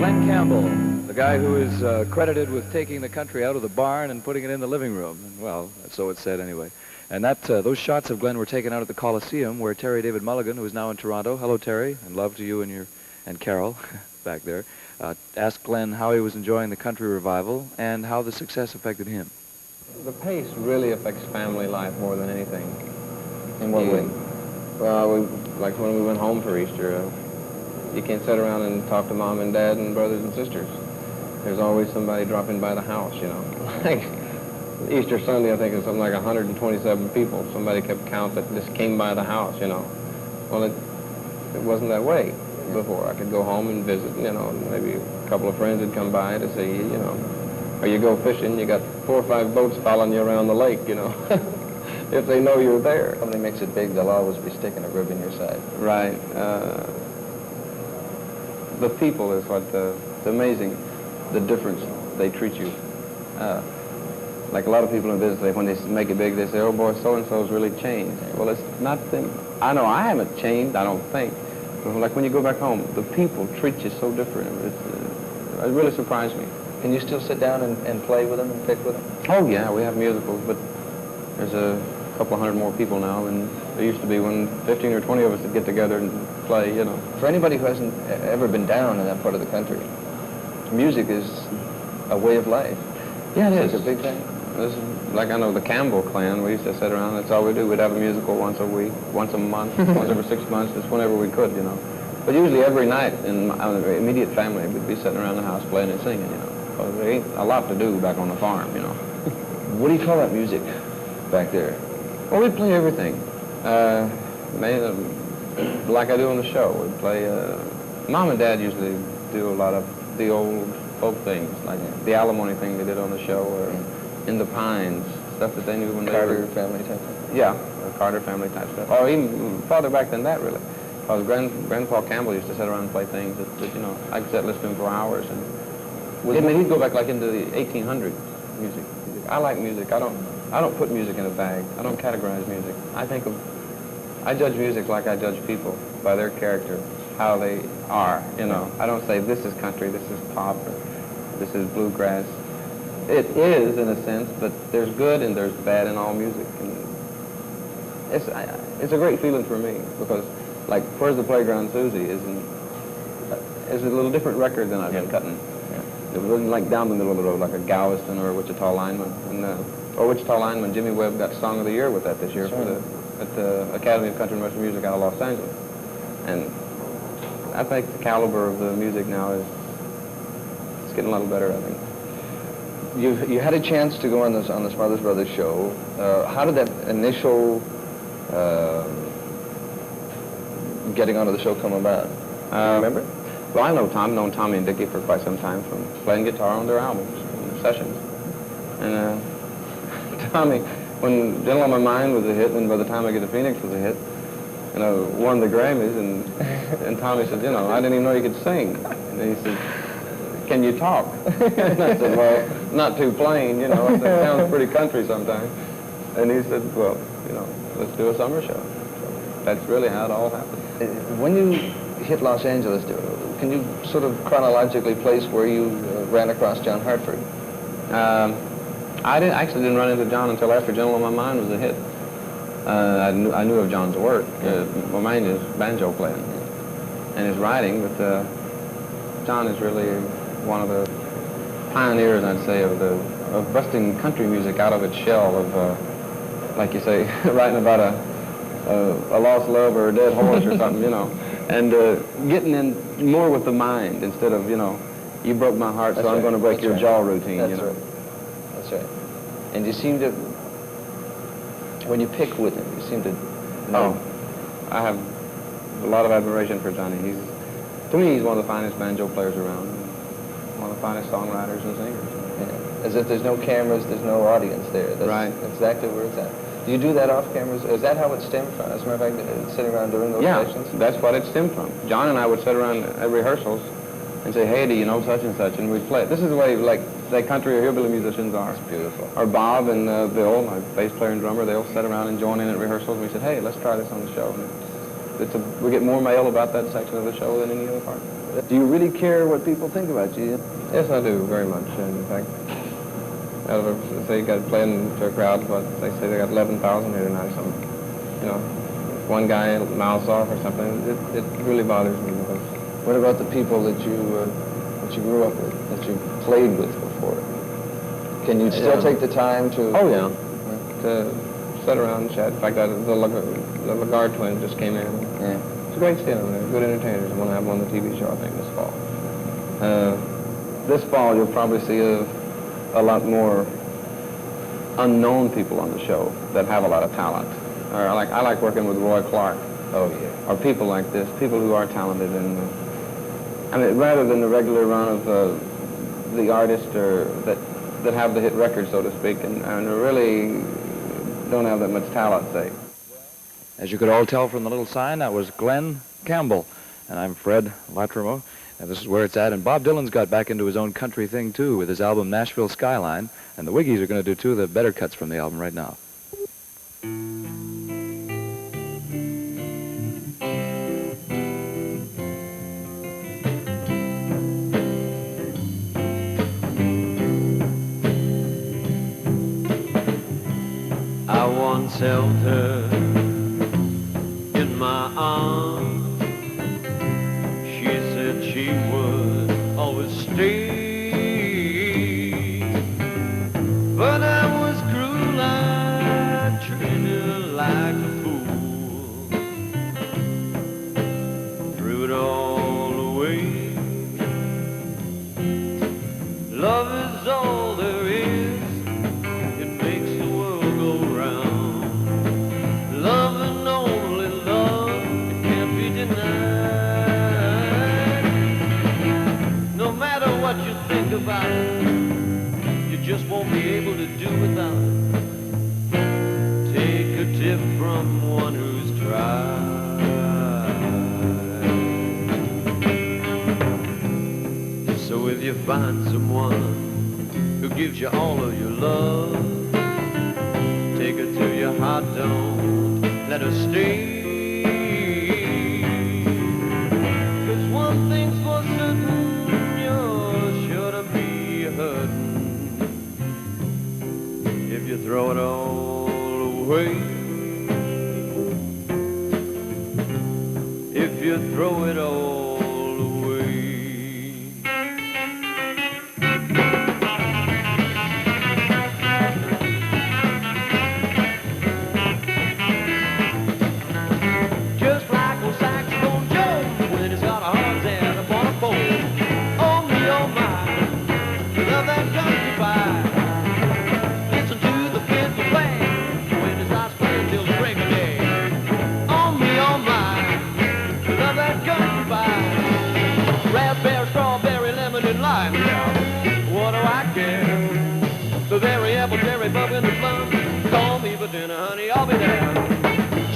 Glen Campbell, the guy who is credited with taking the country out of the barn and putting it in the living room. Well, so it's said anyway. And those shots of Glen were taken out at the Coliseum, where Terry David Mulligan, who is now in Toronto, hello Terry, and love to you and Carol back there, asked Glen how he was enjoying the country revival and how the success affected him. The pace really affects family life more than anything. In what way? Well, like when we went home for Easter, you can't sit around and talk to Mom and Dad and brothers and sisters. There's always somebody dropping by the house, you know. Like Easter Sunday, I think it was something like 127 people. Somebody kept count that just came by the house, you know. Well, it wasn't that way before. I could go home and visit, you know, maybe a couple of friends would come by to see, you know. Or you go fishing, you got 4 or 5 boats following you around the lake, you know. If they know you're there. Somebody makes it big, they'll always be sticking a rib in your side. Right. The people is it's amazing, the difference they treat you. Like a lot of people in business, when they make it big, they say, oh boy, so-and-so's really changed. Well, it's not them. I know I haven't changed, I don't think. But like when you go back home, the people treat you so different. It really surprised me. Can you still sit down and play with them and pick with them? Oh yeah, we have musicals, but there's a couple hundred more people now than there used to be when 15 or 20 of us would get together and play, you know. For anybody who hasn't ever been down in that part of the country, music is a way of life. Yeah, it is. It's a big thing. This is, like I know the Campbell clan, we used to sit around, that's all we do. We'd have a musical once a week, once a month, once every 6 months, just whenever we could, you know. But usually every night in my immediate family, we'd be sitting around the house playing and singing, you know. Because there ain't a lot to do back on the farm, you know. What do you call that music back there? Well, we'd play everything. Like I do on the show. We'd play, Mom and Dad usually do a lot of the old folk things, like the alimony thing they did on the show, or In the Pines, stuff that they knew when Carter they were... family type thing? Yeah, Carter family type stuff. Or even farther back than that, really. Because Grandpa Campbell used to sit around and play things that you know, I could sit listening for hours. And I mean, he'd go back like into the 1800 music. I like music. I don't put music in a bag. I don't categorize music. I judge music like I judge people, by their character, how they are, you know. I don't say this is country, this is pop, or this is bluegrass. It is, in a sense, but there's good and there's bad in all music. And it's a great feeling for me, because, like, Where's the Playground Susie is a little different record than I've been cutting. It wasn't like down the middle of the road, like a Galveston or a Wichita Lineman. Or Wichita Lineman, Jimmy Webb got Song of the Year with that this year at the Academy of Country and Western Music out of Los Angeles. And I think the caliber of the music now it's getting a little better, I think. You had a chance to go on the Smothers Brothers show. How did that initial getting onto the show come about? Do you remember? Well, I've known Tommy and Dickie for quite some time from playing guitar on their albums, and sessions. And Tommy, when Gentle on My Mind was a hit, and By the Time I Get to Phoenix was a hit, you know, won the Grammys, and Tommy said, you know, I didn't even know you could sing. And he said, can you talk? And I said, well, not too plain, you know, it sounds pretty country sometimes. And he said, well, you know, let's do a summer show. So that's really how it all happened. When you hit Los Angeles, can you sort of chronologically place where you ran across John Hartford? I actually didn't run into John until after Gentle on My Mind was a hit. I knew of John's work, mainly his banjo playing and his writing, but John is really one of the pioneers, I'd say, of busting country music out of its shell of, like you say, writing about a lost love or a dead horse or something, you know, and getting in more with the mind instead of, you know, you broke my heart, so I'm going to break your jaw routine, you know. That's right. And you seem to, when you pick with him, you seem to know. I have a lot of admiration for Johnny. To me, he's one of the finest banjo players around, one of the finest songwriters and singers. Yeah. As if there's no cameras, there's no audience there. That's right. Exactly where it's at. Do you do that off cameras? Is that how it stemmed from? As a matter of fact, sitting around doing those sessions? Yeah, that's what it stemmed from. John and I would sit around at rehearsals and say, hey, do you know such and such? And we'd play it. This is the way, like, say, country or hillbilly musicians are. It's beautiful. Or Bob and Bill, my bass player and drummer, they'll sit around and join in at rehearsals. We said, hey, let's try this on the show. And we get more mail about that section of the show than any other part. Do you really care what people think about you? Yes, I do, very much. And in fact, out of, say you got playing to a crowd, but they say they got 11,000 here tonight, so, you know, if one guy mouths off or something, it really bothers me. Because what about the people that you grew up with, that you played with before? Can you still take the time to... Oh, yeah. To sit around and chat. In fact, the Lagarde twins just came in. Yeah. It's a great stand. They're good entertainers. I want to have them on the TV show, I think, this fall. This fall, you'll probably see a lot more unknown people on the show that have a lot of talent. Or I like working with Roy Clark. Oh, yeah. Or people like this, people who are talented. And I mean, rather than the regular run of the artists that have the hit record, so to speak, and really don't have that much talent, say. As you could all tell from the little sign, that was Glen Campbell. And I'm Fred Latremouille, and this is where it's at. And Bob Dylan's got back into his own country thing, too, with his album Nashville Skyline. And the Wiggies are going to do two of the better cuts from the album right now. I once held her in my arms. She said she would always stay. But I was cruel, I treated her like a fool. Threw it all away. Love is all there is. It makes the world go round. Love and only love, it can't be denied. No matter what you think about it, you just won't be able to do without it. Take a tip from one who's tried. So if you find someone who gives you all of your love, take her to your heart, don't let her stay. 'Cause one thing's for certain, you're sure to be hurting if you throw it all away. If you throw it all away. Just like old saxophone Joe, when he's got a hard dad upon a pole. Oh me, oh my, love that country pie. Listen to the fiddle play, when it starts playing till the break of day. Oh me, oh my, love that country pie. Raspberry, strawberry, lemon, and lime, yeah. What do I care? The berry, apple, cherry, bug, and the plum. Call me for dinner, honey, I'll be there.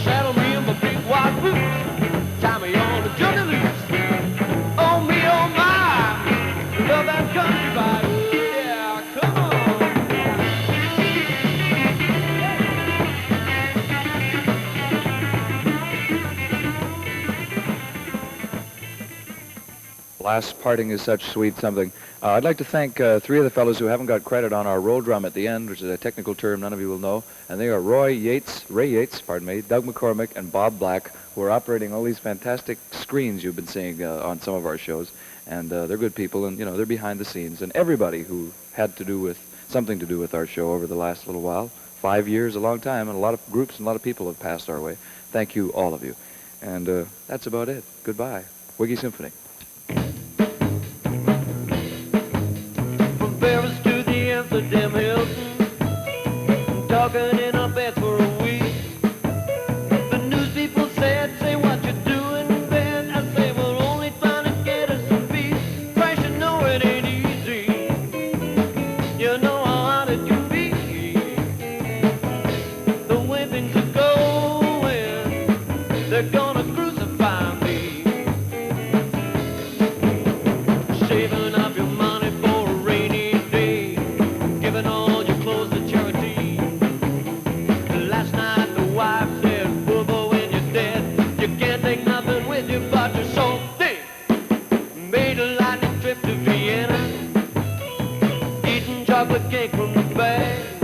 Saddle me in my big white boots, tie me on the journey loose. Oh me, oh my, love that country vibe. Yeah, come on. Last parting is such sweet something. I'd like to thank three of the fellows who haven't got credit on our roll drum at the end, which is a technical term none of you will know. And they are Ray Yates, Doug McCormick, and Bob Black, who are operating all these fantastic screens you've been seeing on some of our shows. And they're good people, and, you know, they're behind the scenes. And everybody who had to do with something to do with our show over the last little while, 5 years, a long time, and a lot of groups and a lot of people have passed our way. Thank you, all of you. And that's about it. Goodbye. Wiggy Symphony. From Paris to the Amsterdam Hilton, talking in our beds for a week. The news people said, say what you're doing in bed. I say, we're only trying to get us some peace. Christ, you know it ain't easy. You know how hard it can be. The way things are going, they're gonna crucify me. Saving up your money for a rainy day, giving all your clothes to charity. Last night the wife said, boo-boo, when you're dead, you can't take nothing with you but your soul. Think, cake from the bag.